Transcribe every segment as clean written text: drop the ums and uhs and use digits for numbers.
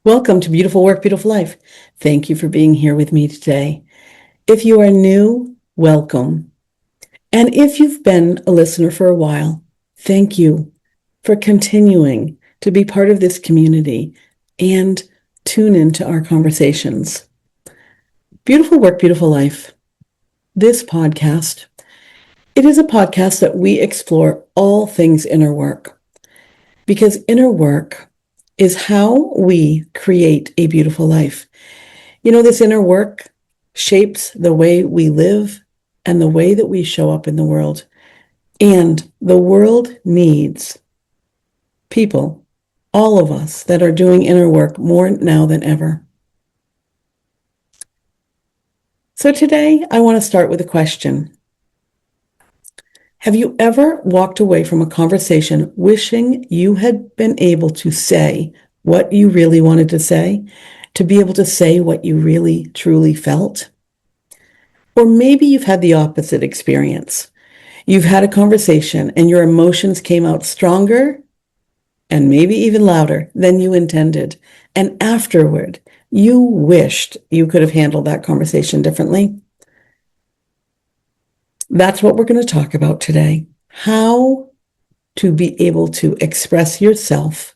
Welcome to Beautiful Work, Beautiful Life. Thank you for being here with me today. If you are new, welcome. And if you've been a listener for a while, thank you for continuing to be part of this community and tune into our conversations. Beautiful Work, Beautiful Life. This podcast, it is a podcast that we explore all things inner work, because inner work is how we create a beautiful life. You know, this inner work shapes the way we live and the way that we show up in the world. And the world needs people, all of us, that are doing inner work more now than ever. So today, I want to start with a question. Have you ever walked away from a conversation wishing you had been able to say what you really wanted to say, to be able to say what you really, truly felt? Or maybe you've had the opposite experience. You've had a conversation and your emotions came out stronger and maybe even louder than you intended. And afterward, you wished you could have handled that conversation differently. That's what we're going to talk about today. How to be able to express yourself,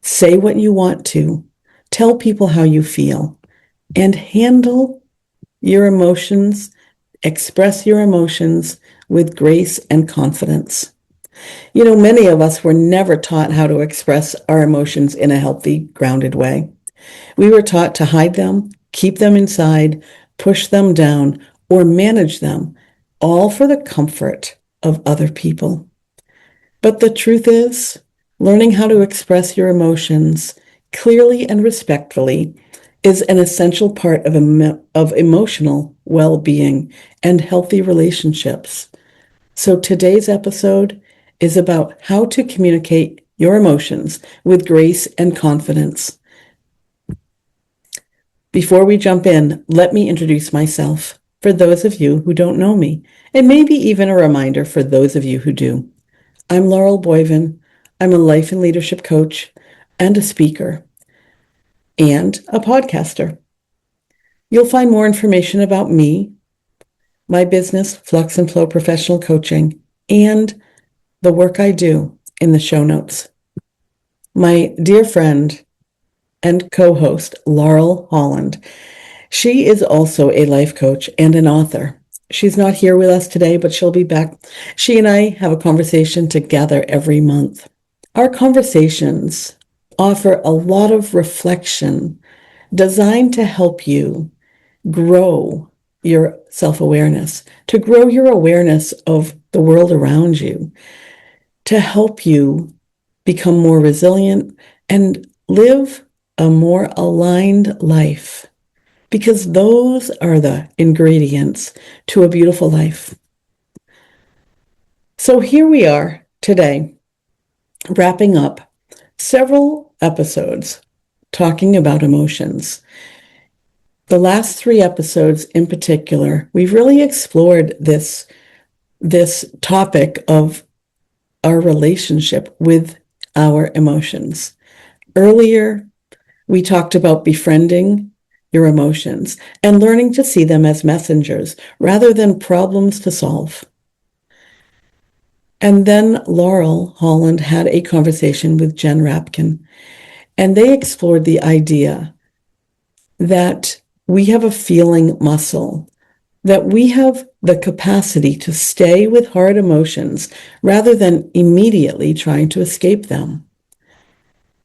say what you want to, tell people how you feel, and handle your emotions, express your emotions with grace and confidence. You know, many of us were never taught how to express our emotions in a healthy, grounded way. We were taught to hide them, keep them inside, push them down, or manage them, all for the comfort of other people. But the truth is, learning how to express your emotions clearly and respectfully is an essential part of emotional well-being and healthy relationships. So today's episode is about how to communicate your emotions with grace and confidence. Before we jump in, let me introduce myself for those of you who don't know me, and maybe even a reminder for those of you who do. I'm Laurel Boivin. I'm a life and leadership coach and a speaker and a podcaster. You'll find more information about me, my business, Flux and Flow Professional Coaching, and the work I do in the show notes. My dear friend and co-host, Laurel Holland, she is also a life coach and an author. She's not here with us today, but she'll be back. She and I have a conversation together every month. Our conversations offer a lot of reflection designed to help you grow your self-awareness, to grow your awareness of the world around you, to help you become more resilient and live a more aligned life, because those are the ingredients to a beautiful life. So here we are today, wrapping up several episodes talking about emotions. The last 3 episodes in particular, we've really explored this topic of our relationship with our emotions. Earlier, we talked about befriending your emotions and learning to see them as messengers rather than problems to solve. And then Laurel Holland had a conversation with Jen Rapkin, and they explored the idea that we have a feeling muscle, that we have the capacity to stay with hard emotions rather than immediately trying to escape them.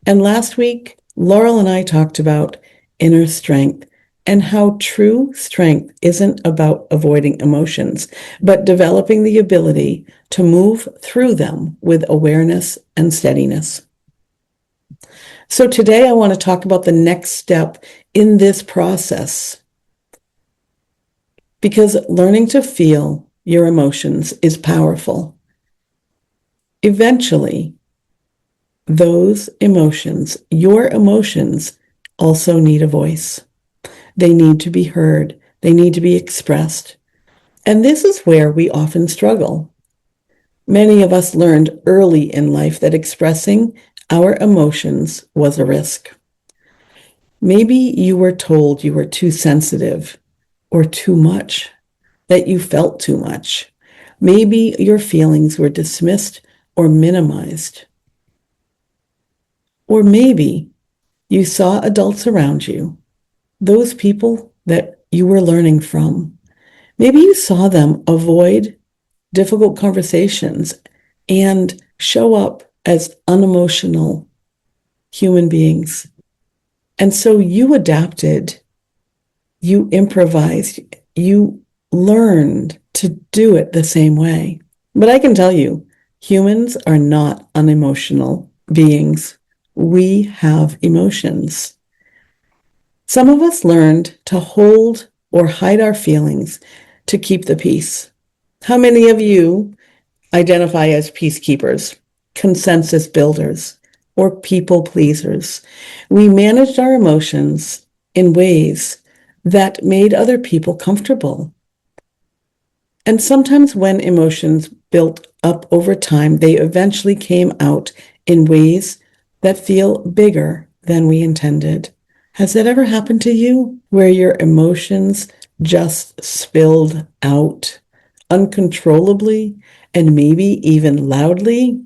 And last week, Laurel and I talked about inner strength and how true strength isn't about avoiding emotions, but developing the ability to move through them with awareness and steadiness. So today I want to talk about the next step in this process, because learning to feel your emotions is powerful. Eventually, those emotions, your emotions, also need a voice. They need to be heard. They need to be expressed. And this is where we often struggle. Many of us learned early in life that expressing our emotions was a risk. Maybe you were told you were too sensitive or too much, that you felt too much. Maybe your feelings were dismissed or minimized. Or maybe you saw adults around you, those people that you were learning from. Maybe you saw them avoid difficult conversations and show up as unemotional human beings. And so you adapted, you improvised, you learned to do it the same way. But I can tell you, humans are not unemotional beings. We have emotions. Some of us learned to hold or hide our feelings to keep the peace. How many of you identify as peacekeepers, consensus builders, or people pleasers? We managed our emotions in ways that made other people comfortable. And sometimes when emotions built up over time, they eventually came out in ways that feel bigger than we intended. Has that ever happened to you, where your emotions just spilled out uncontrollably and maybe even loudly?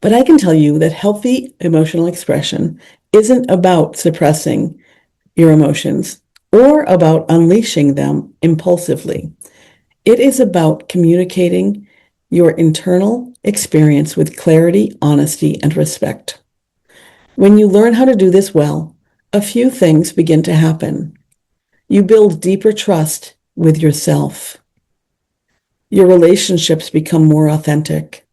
But I can tell you that healthy emotional expression isn't about suppressing your emotions or about unleashing them impulsively. It is about communicating your internal experience with clarity, honesty, and respect. When you learn how to do this well, a few things begin to happen. You build deeper trust with yourself. Your relationships become more authentic.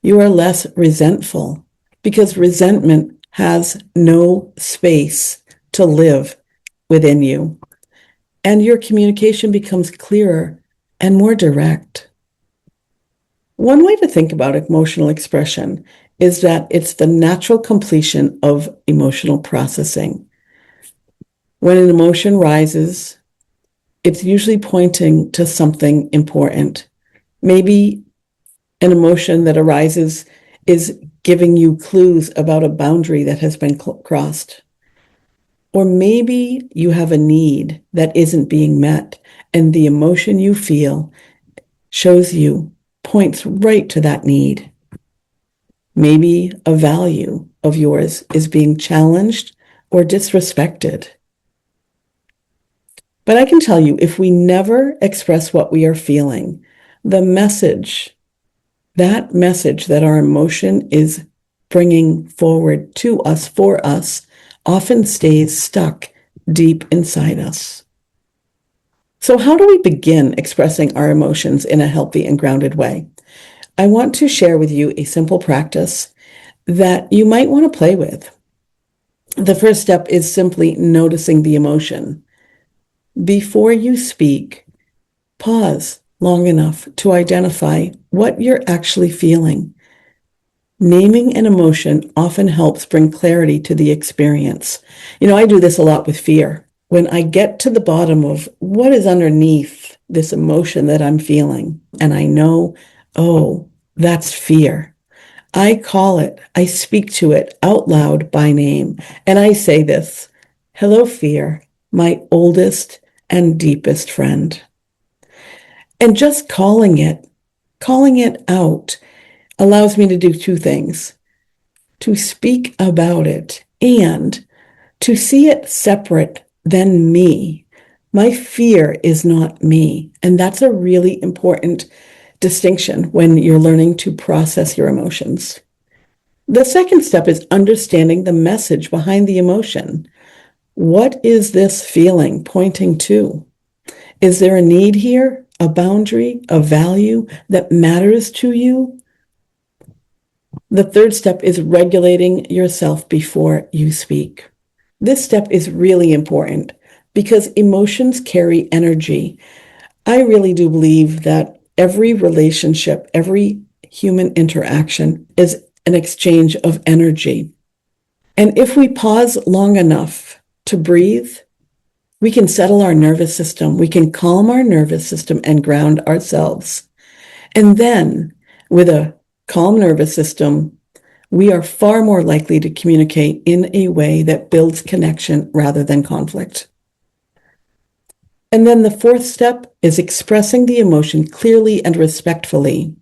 You are less resentful because resentment has no space to live within you. And your communication becomes clearer and more direct. One way to think about emotional expression is that it's the natural completion of emotional processing. When an emotion rises, it's usually pointing to something important. Maybe an emotion that arises is giving you clues about a boundary that has been crossed. Or maybe you have a need that isn't being met, and the emotion you feel shows you, points right to that need. Maybe a value of yours is being challenged or disrespected. But I can tell you, if we never express what we are feeling, the message, that message that our emotion is bringing forward to us, for us, often stays stuck deep inside us. So how do we begin expressing our emotions in a healthy and grounded way? I want to share with you a simple practice that you might want to play with. The first step is simply noticing the emotion. Before you speak, pause long enough to identify what you're actually feeling. Naming an emotion often helps bring clarity to the experience. I do this a lot with fear. When I get to the bottom of what is underneath this emotion that I'm feeling, and I know, oh, that's fear, I call it, I speak to it out loud by name, and I say this: hello, fear, my oldest and deepest friend. And just calling it out allows me to do two things: to speak about it and to see it separate than me. My fear is not me. And that's a really important distinction when you're learning to process your emotions. The second step is understanding the message behind the emotion. What is this feeling pointing to? Is there a need here, a boundary, a value that matters to you? The third step is regulating yourself before you speak. This step is really important because emotions carry energy. I really do believe that every relationship, every human interaction is an exchange of energy. And if we pause long enough to breathe, we can settle our nervous system. We can calm our nervous system and ground ourselves. And then with a calm nervous system, we are far more likely to communicate in a way that builds connection rather than conflict. And then the fourth step is expressing the emotion clearly and respectfully.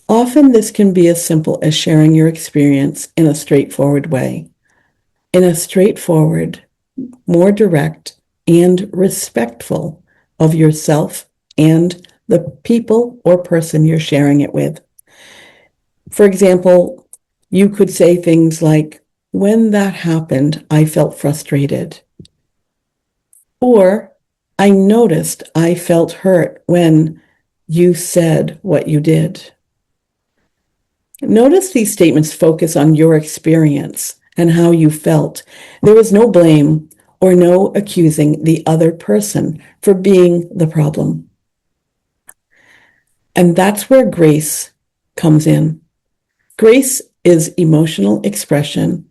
Often this can be as simple as sharing your experience in a straightforward way, in a straightforward, more direct, and respectful of yourself and the people or person you're sharing it with. For example, you could say things like, "When that happened, I felt frustrated." Or, "I noticed I felt hurt when you said what you did." Notice these statements focus on your experience and how you felt. There is no blame or no accusing the other person for being the problem. And that's where grace comes in. Grace is emotional expression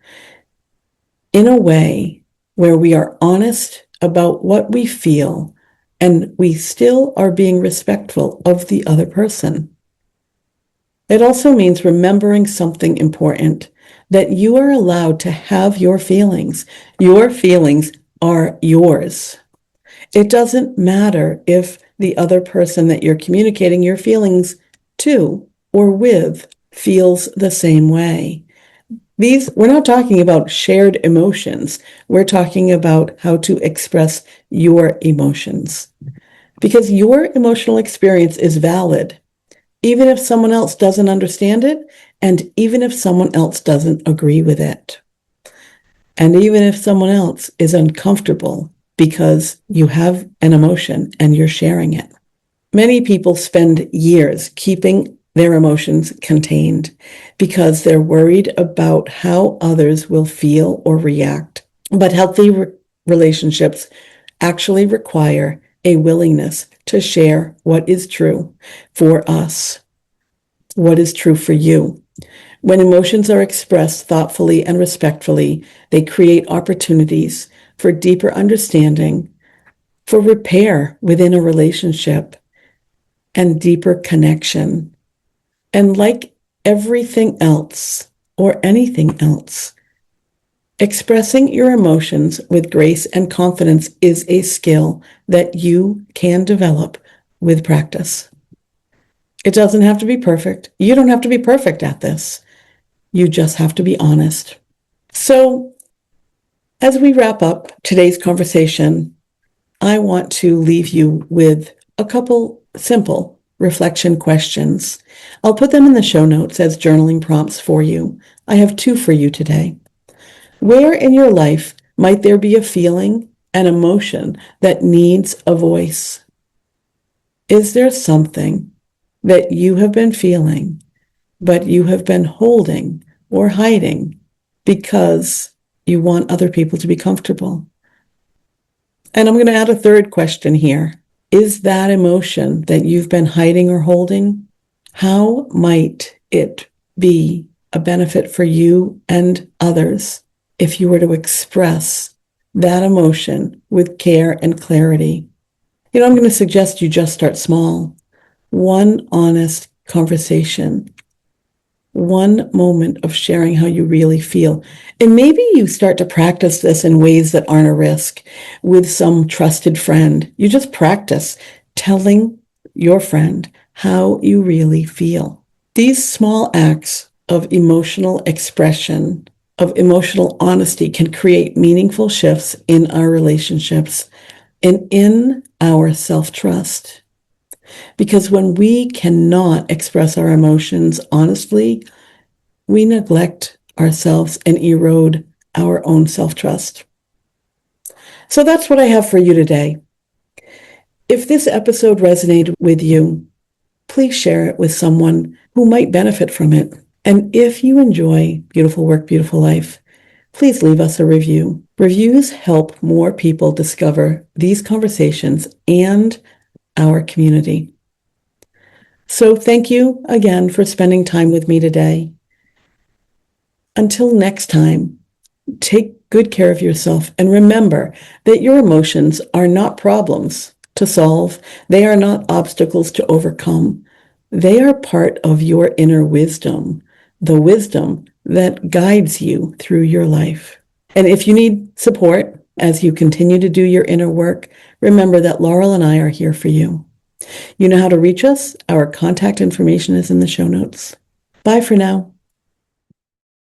in a way where we are honest about what we feel and we still are being respectful of the other person. It also means remembering something important, that you are allowed to have your feelings. Your feelings are yours. It doesn't matter if the other person that you're communicating your feelings to or with feels the same way. We're not talking about shared emotions. We're talking about how to express your emotions. Because your emotional experience is valid, even if someone else doesn't understand it, and even if someone else doesn't agree with it. And even if someone else is uncomfortable because you have an emotion and you're sharing it. Many people spend years keeping their emotions contained because they're worried about how others will feel or react. But healthy relationships actually require a willingness to share what is true for us, what is true for you. When emotions are expressed thoughtfully and respectfully, they create opportunities for deeper understanding, for repair within a relationship, and deeper connection. And like everything else or anything else, expressing your emotions with grace and confidence is a skill that you can develop with practice. It doesn't have to be perfect. You don't have to be perfect at this. You just have to be honest. So, as we wrap up today's conversation, I want to leave you with a couple simple reflection questions. I'll put them in the show notes as journaling prompts for you. I have two for you today. Where in your life might there be a feeling, an emotion that needs a voice? Is there something that you have been feeling, but you have been holding or hiding because you want other people to be comfortable? And I'm going to add a third question here. Is that emotion that you've been hiding or holding, how might it be a benefit for you and others if you were to express that emotion with care and clarity? I'm going to suggest you just start small. One honest conversation, one moment of sharing how you really feel. And maybe you start to practice this in ways that aren't a risk with some trusted friend. You just practice telling your friend how you really feel. These small acts of emotional expression, of emotional honesty, can create meaningful shifts in our relationships and in our self-trust. Because when we cannot express our emotions honestly, we neglect ourselves and erode our own self-trust. So that's what I have for you today. If this episode resonated with you, please share it with someone who might benefit from it. And if you enjoy Beautiful Work, Beautiful Life, please leave us a review. Reviews help more people discover these conversations and our community. So thank you again for spending time with me today. Until next time, take good care of yourself and remember that your emotions are not problems to solve. They are not obstacles to overcome. They are part of your inner wisdom, the wisdom that guides you through your life. And if you need support as you continue to do your inner work, remember that Laurel and I are here for you. You know how to reach us. Our contact information is in the show notes. Bye for now.